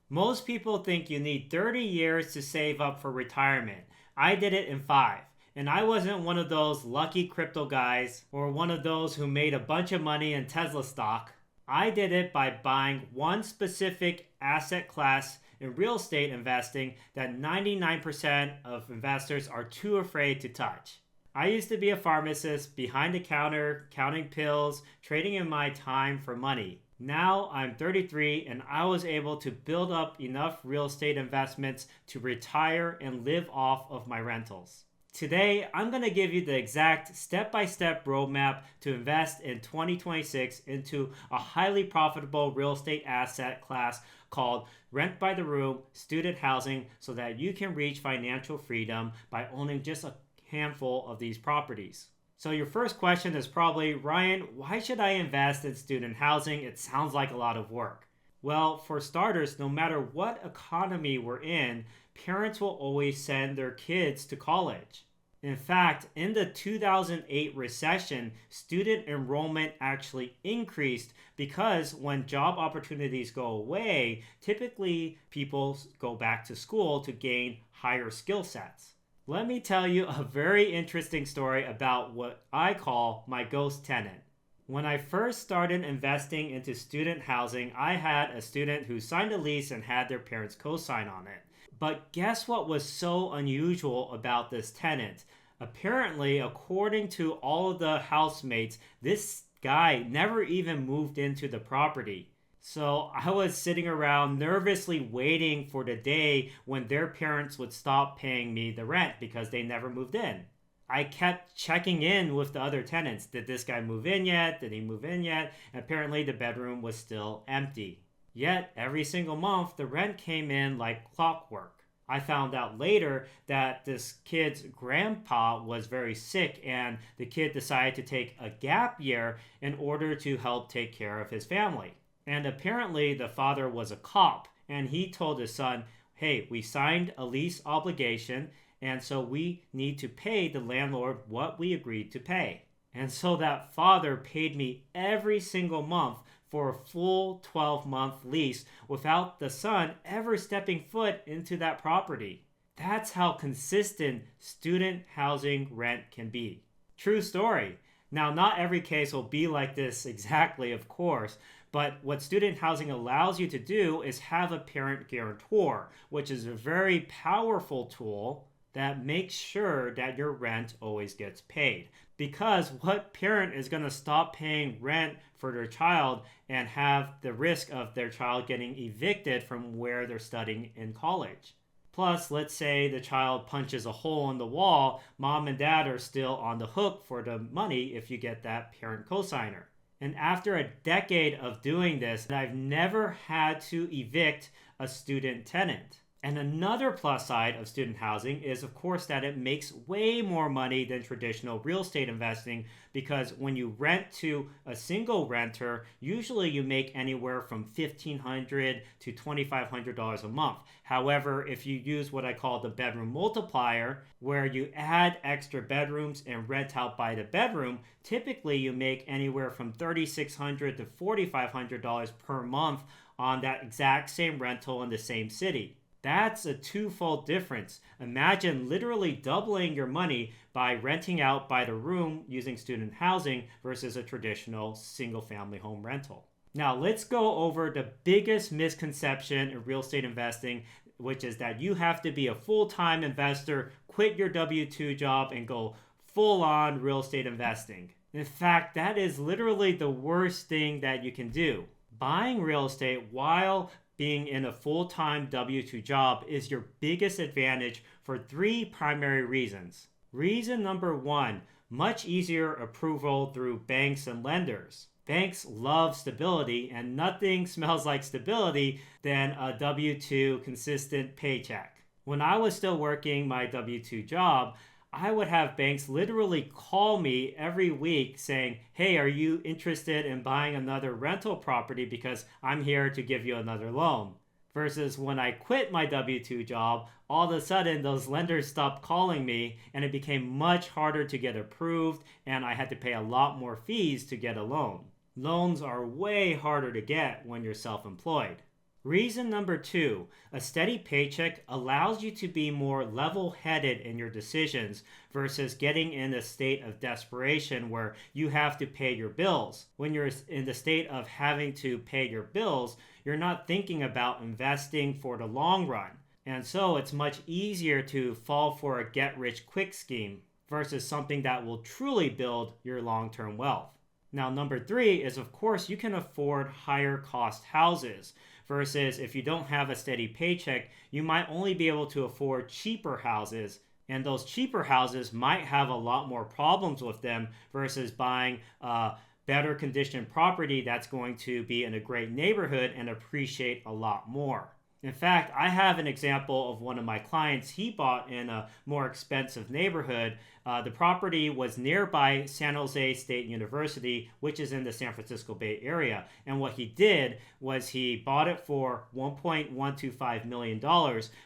Most people think you need 30 years to save up for retirement. I did it in 5. And I wasn't one of those lucky crypto guys or one of those who made a bunch of money in Tesla stock. I did it by buying one specific asset class in real estate investing that 99% of investors are too afraid to touch. I used to be a pharmacist behind the counter, counting pills, trading in my time for money. Now I'm 33 and I was able to build up enough real estate investments to retire and live off of my rentals. Today, I'm going to give you the exact step-by-step roadmap to invest in 2026 into a highly profitable real estate asset class called rent by the room student housing so that you can reach financial freedom by owning just a handful of these properties. So your first question is probably, Ryan, why should I invest in student housing? It sounds like a lot of work. Well, for starters, no matter what economy we're in, parents will always send their kids to college. In fact, in the 2008 recession, student enrollment actually increased because when job opportunities go away, typically people go back to school to gain higher skill sets. Let me tell you a very interesting story about what I call my ghost tenant. When I first started investing into student housing, I had a student who signed a lease and had their parents co-sign on it. But guess what was so unusual about this tenant? Apparently, according to all of the housemates, this guy never even moved into the property. So I was sitting around nervously waiting for the day when their parents would stop paying me the rent because they never moved in. I kept checking in with the other tenants. Did this guy move in yet? Did he move in yet? And apparently the bedroom was still empty. Yet every single month the rent came in like clockwork. I found out later that this kid's grandpa was very sick and the kid decided to take a gap year in order to help take care of his family. And apparently the father was a cop and he told his son, hey, we signed a lease obligation and so we need to pay the landlord what we agreed to pay. And so that father paid me every single month for a full 12-month lease without the son ever stepping foot into that property. That's how consistent student housing rent can be. True story. Now, not every case will be like this exactly, of course, but what student housing allows you to do is have a parent guarantor, which is a very powerful tool that makes sure that your rent always gets paid. Because what parent is going to stop paying rent for their child and have the risk of their child getting evicted from where they're studying in college? Plus, let's say the child punches a hole in the wall, mom and dad are still on the hook for the money if you get that parent cosigner. And after a decade of doing this, I've never had to evict a student tenant. And another plus side of student housing is, of course, that it makes way more money than traditional real estate investing because when you rent to a single renter, usually you make anywhere from $1,500 to $2,500 a month. However, if you use what I call the bedroom multiplier, where you add extra bedrooms and rent out by the bedroom, typically you make anywhere from $3,600 to $4,500 per month on that exact same rental in the same city. That's a twofold difference. Imagine literally doubling your money by renting out by the room using student housing versus a traditional single family home rental. Now let's go over the biggest misconception in real estate investing, which is that you have to be a full-time investor, quit your W-2 job, and go full-on real estate investing. In fact, that is literally the worst thing that you can do. Buying real estate while being in a full-time W-2 job is your biggest advantage for 3 primary reasons. Reason number 1, much easier approval through banks and lenders. Banks love stability, and nothing smells like stability than a W-2 consistent paycheck. When I was still working my W-2 job, I would have banks literally call me every week saying, hey, are you interested in buying another rental property because I'm here to give you another loan? Versus when I quit my W-2 job, all of a sudden those lenders stopped calling me and it became much harder to get approved and I had to pay a lot more fees to get a loan. Loans are way harder to get when you're self-employed. Reason number two, a steady paycheck allows you to be more level-headed in your decisions versus getting in a state of desperation where you have to pay your bills. When you're in the state of having to pay your bills, you're not thinking about investing for the long run. And so it's much easier to fall for a get-rich-quick scheme versus something that will truly build your long-term wealth. Now, number three is, of course, you can afford higher cost houses versus if you don't have a steady paycheck, you might only be able to afford cheaper houses. And those cheaper houses might have a lot more problems with them versus buying a better conditioned property that's going to be in a great neighborhood and appreciate a lot more. In fact, I have an example of one of my clients. He bought in a more expensive neighborhood. The property was nearby San Jose State University, which is in the San Francisco Bay Area. And what he did was he bought it for $1.125 million,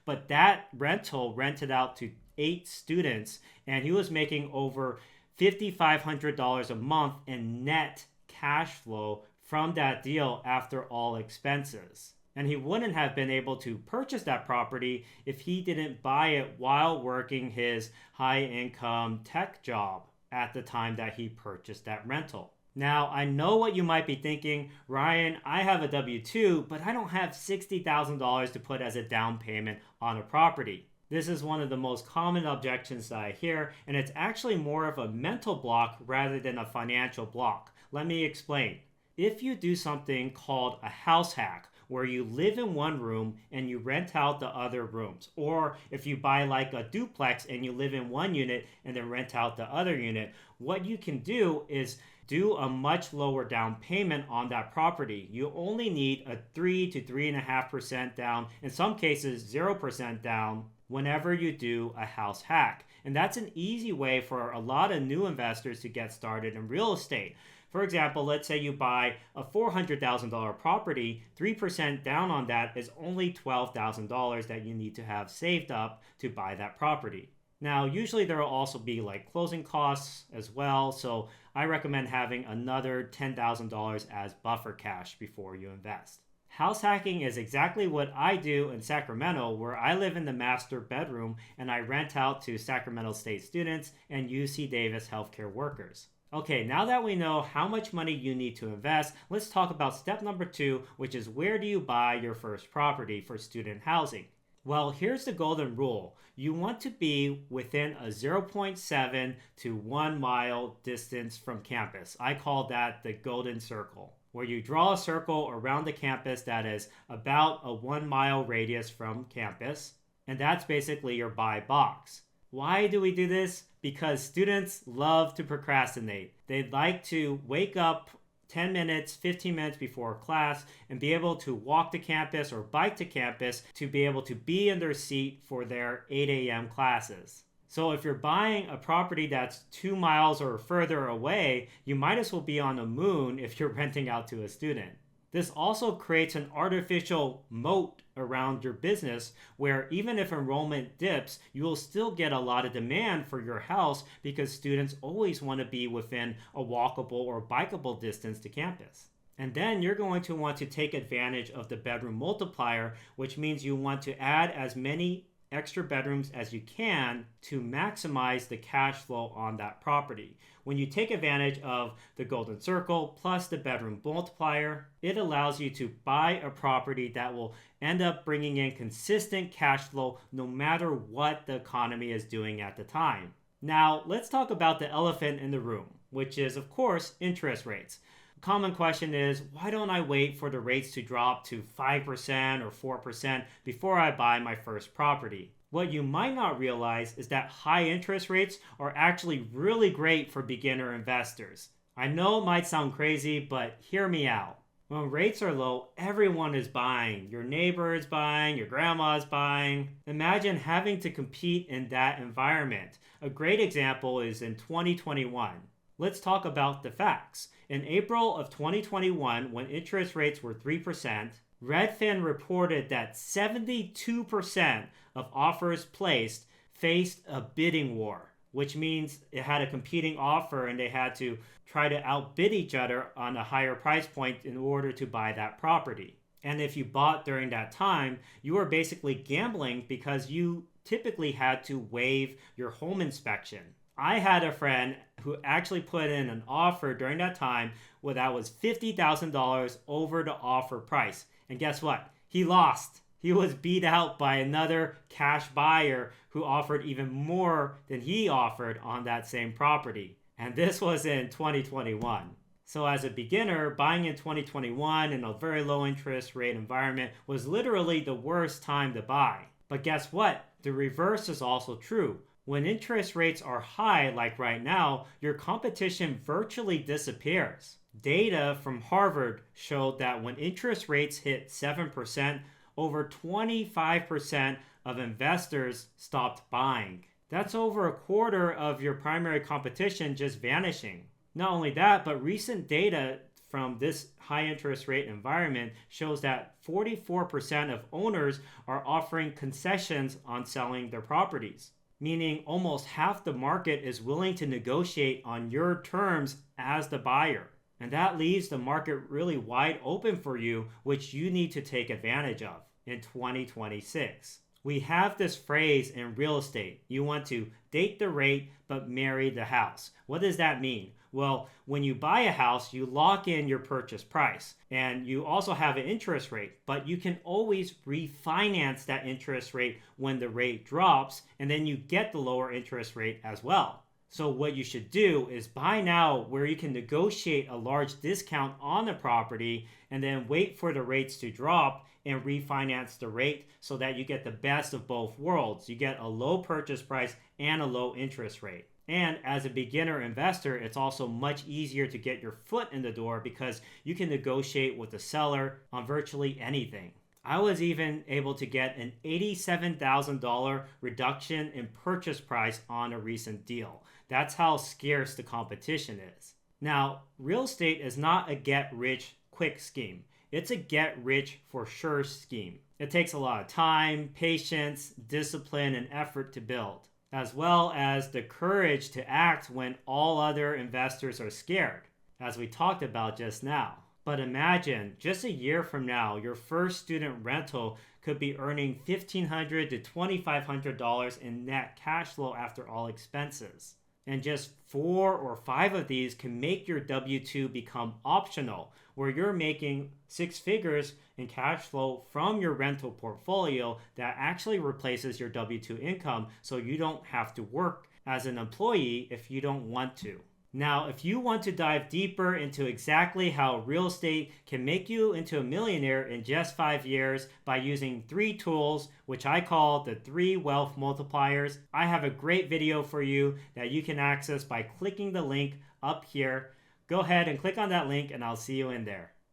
but that rental rented out to 8 students, and he was making over $5,500 a month in net cash flow from that deal after all expenses. And he wouldn't have been able to purchase that property if he didn't buy it while working his high-income tech job at the time that he purchased that rental. Now, I know what you might be thinking, Ryan, I have a W-2, but I don't have $60,000 to put as a down payment on a property. This is one of the most common objections that I hear, and it's actually more of a mental block rather than a financial block. Let me explain. If you do something called a house hack, where you live in one room and you rent out the other rooms. Or if you buy like a duplex and you live in one unit and then rent out the other unit, what you can do is do a much lower down payment on that property. You only need a 3 to 3.5% down, in some cases 0% down, whenever you do a house hack. And that's an easy way for a lot of new investors to get started in real estate. For example, let's say you buy a $400,000 property, 3% down on that is only $12,000 that you need to have saved up to buy that property. Now, usually there will also be like closing costs as well, so I recommend having another $10,000 as buffer cash before you invest. House hacking is exactly what I do in Sacramento, where I live in the master bedroom and I rent out to Sacramento State students and UC Davis healthcare workers. Okay, now that we know how much money you need to invest, let's talk about step number 2, which is where do you buy your first property for student housing? Well, here's the golden rule. You want to be within a 0.7 to 1 mile distance from campus. I call that the golden circle, where you draw a circle around the campus that is about a 1 mile radius from campus, and that's basically your buy box. Why do we do this? Because students love to procrastinate. They'd like to wake up 10 minutes, 15 minutes before class and be able to walk to campus or bike to campus to be able to be in their seat for their 8 a.m. classes. So if you're buying a property that's 2 miles or further away, you might as well be on the moon if you're renting out to a student. This also creates an artificial moat around your business where even if enrollment dips, you will still get a lot of demand for your house because students always want to be within a walkable or bikeable distance to campus. And then you're going to want to take advantage of the bedroom multiplier, which means you want to add as many extra bedrooms as you can to maximize the cash flow on that property. When you take advantage of the golden circle plus the bedroom multiplier, it allows you to buy a property that will end up bringing in consistent cash flow no matter what the economy is doing at the time. Now, let's talk about the elephant in the room, which is, of course, interest rates. A common question is, why don't I wait for the rates to drop to 5% or 4% before I buy my first property? What you might not realize is that high interest rates are actually really great for beginner investors. I know it might sound crazy, but hear me out. When rates are low, everyone is buying. Your neighbor is buying, your grandma is buying. Imagine having to compete in that environment. A great example is in 2021. Let's talk about the facts. In April of 2021, when interest rates were 3%, Redfin reported that 72% of offers placed faced a bidding war, which means it had a competing offer and they had to try to outbid each other on a higher price point in order to buy that property. And if you bought during that time, you were basically gambling because you typically had to waive your home inspection. I had a friend who actually put in an offer during that time where that was $50,000 over the offer price. And guess what? He lost. He was beat out by another cash buyer who offered even more than he offered on that same property. And this was in 2021. So as a beginner, buying in 2021 in a very low interest rate environment was literally the worst time to buy. But guess what? The reverse is also true. When interest rates are high, like right now, your competition virtually disappears. Data from Harvard showed that when interest rates hit 7%, over 25% of investors stopped buying. That's over a quarter of your primary competition just vanishing. Not only that, but recent data from this high interest rate environment shows that 44% of owners are offering concessions on selling their properties, meaning almost half the market is willing to negotiate on your terms as the buyer. And that leaves the market really wide open for you, which you need to take advantage of in 2026. We have this phrase in real estate. You want to date the rate, but marry the house. What does that mean? Well, when you buy a house, you lock in your purchase price and you also have an interest rate, but you can always refinance that interest rate when the rate drops, and then you get the lower interest rate as well. So what you should do is buy now where you can negotiate a large discount on the property and then wait for the rates to drop and refinance the rate so that you get the best of both worlds. You get a low purchase price and a low interest rate. And as a beginner investor, it's also much easier to get your foot in the door because you can negotiate with the seller on virtually anything. I was even able to get an $87,000 reduction in purchase price on a recent deal. That's how scarce the competition is. Now, real estate is not a get-rich-quick scheme. It's a get-rich-for-sure scheme. It takes a lot of time, patience, discipline, and effort to build, as well as the courage to act when all other investors are scared, as we talked about just now. But imagine, just a year from now, your first student rental could be earning $1,500 to $2,500 in net cash flow after all expenses. And just 4 or 5 of these can make your W-2 become optional, where you're making 6 figures in cash flow from your rental portfolio that actually replaces your W-2 income, so you don't have to work as an employee if you don't want to. Now, if you want to dive deeper into exactly how real estate can make you into a millionaire in just 5 years by using 3 tools, which I call the 3 wealth multipliers, I have a great video for you that you can access by clicking the link up here. Go ahead and click on that link and I'll see you in there.